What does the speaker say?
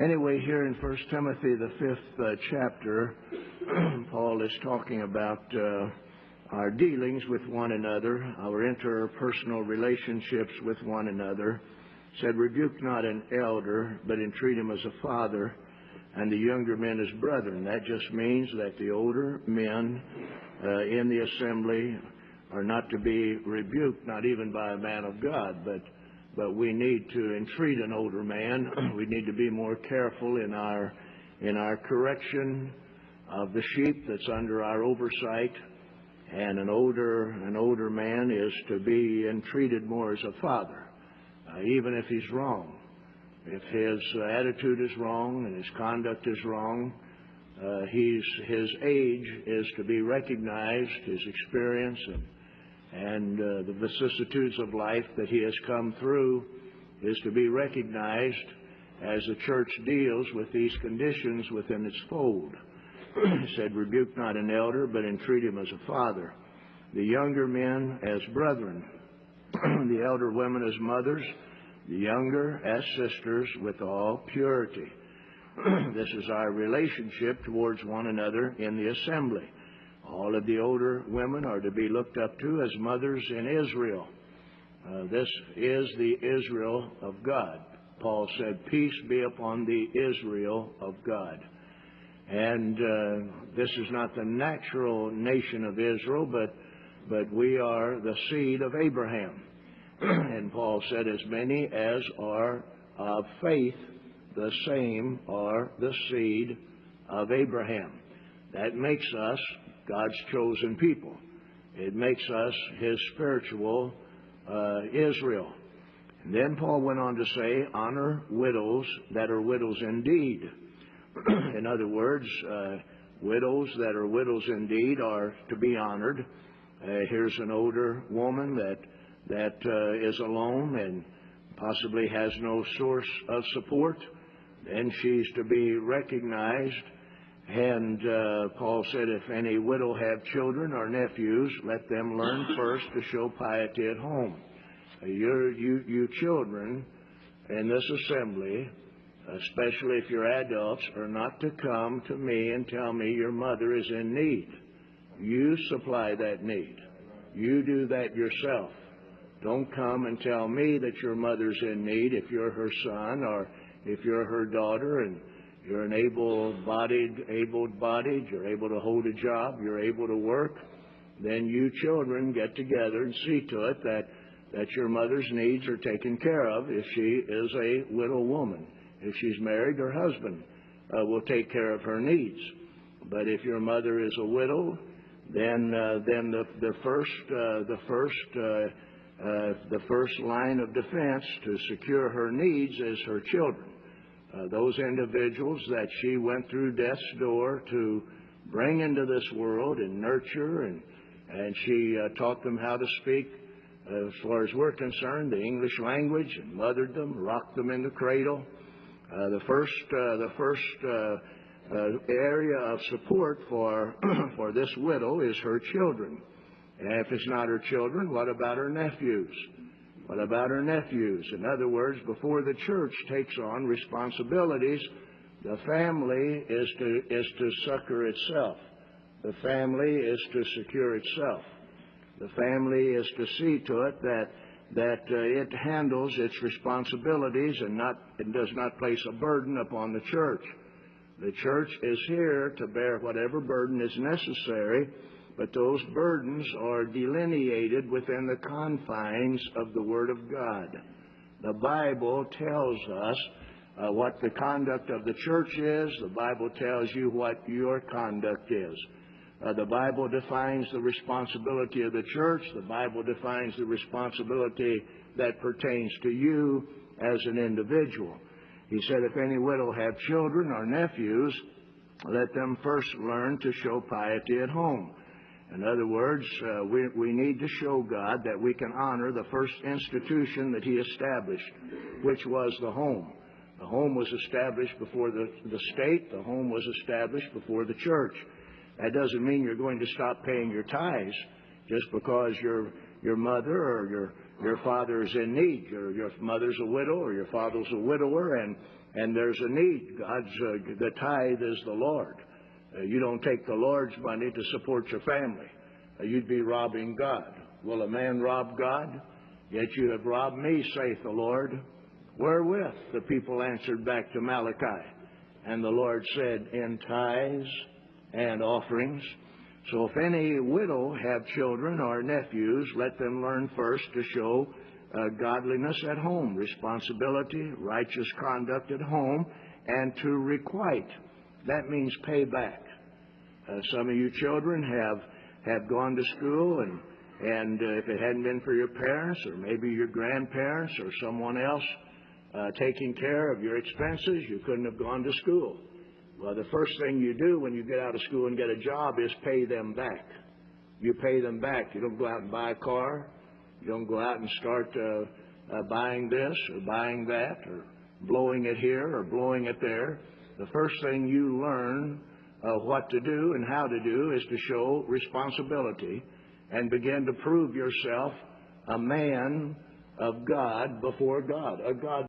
Anyway, here in 1 Timothy, the 5th chapter, Paul is talking about our dealings with one another, our interpersonal relationships with one another. Said, rebuke not an elder, but entreat him as a father, and the younger men as brethren. That just means that the older men in the assembly are not to be rebuked, not even by a man of God, but we need to entreat an older man. We need to be more careful in our correction of the sheep that's under our oversight. And an older man is to be entreated more as a father, even if he's wrong. If his attitude is wrong and his conduct is wrong, his age is to be recognized, his experience and the vicissitudes of life that he has come through is to be recognized as the church deals with these conditions within its fold. He said, rebuke not an elder, but entreat him as a father. The younger men as brethren, the elder women as mothers, the younger as sisters with all purity. This is our relationship towards one another in the assembly. All of the older women are to be looked up to as mothers in Israel. This is the Israel of God. Paul said, peace be upon the Israel of God. And this is not the natural nation of Israel, but we are the seed of Abraham. And Paul said, as many as are of faith, the same are the seed of Abraham. That makes us God's chosen people. It makes us His spiritual Israel. And then Paul went on to say, honor widows that are widows indeed. In other words, widows that are widows indeed are to be honored. Here's an older woman that is alone and possibly has no source of support. Then she's to be recognized. And Paul said, if any widow have children or nephews, let them learn first to show piety at home. You children in this assembly, especially if you're adults, are not to come to me and tell me your mother is in need. You supply that need. You do that yourself. Don't come and tell me that your mother's in need if you're her son or if you're her daughter and you're an able-bodied, you're able to hold a job, you're able to work. Then you children get together and see to it that your mother's needs are taken care of if she is a widow woman. If she's married, her husband will take care of her needs. But if your mother is a widow, then the first line of defense to secure her needs is her children. Those individuals that she went through death's door to bring into this world and nurture, and she taught them how to speak, as far as we're concerned, the English language, and mothered them, rocked them in the cradle. The first area of support for this widow is her children. And if it's not her children, what about her nephews? What about her nephews? In other words, before the church takes on responsibilities, the family is to succor itself. The family is to secure itself. The family is to see to it that it handles its responsibilities and does not place a burden upon the church. The church is here to bear whatever burden is necessary, but those burdens are delineated within the confines of the Word of God. The Bible tells us what the conduct of the church is. The Bible tells you what your conduct is. The Bible defines the responsibility of the church. The Bible defines the responsibility that pertains to you as an individual. He said, if any widow have children or nephews, let them first learn to show piety at home. In other words, we need to show God that we can honor the first institution that He established, which was the home. The home was established before the state. The home was established before the church. That doesn't mean you're going to stop paying your tithes just because your mother or your father is in need. Your mother's a widow or your father's a widower, and And there's a need. The tithe is the Lord. You don't take the Lord's money to support your family. You'd be robbing God. Will a man rob God? Yet you have robbed me, saith the Lord. Wherewith? The people answered back to Malachi. And the Lord said, in tithes and offerings. So if any widow have children or nephews, let them learn first to show godliness at home, responsibility, righteous conduct at home, and to requite. That means pay back. Some of you children have gone to school, and if it hadn't been for your parents or maybe your grandparents or someone else taking care of your expenses, you couldn't have gone to school. Well, the first thing you do when you get out of school and get a job is pay them back. You pay them back. You don't go out and buy a car. You don't go out and start buying this or buying that or blowing it here or blowing it there. The first thing you learn what to do and how to do is to show responsibility and begin to prove yourself a man of God before God, a God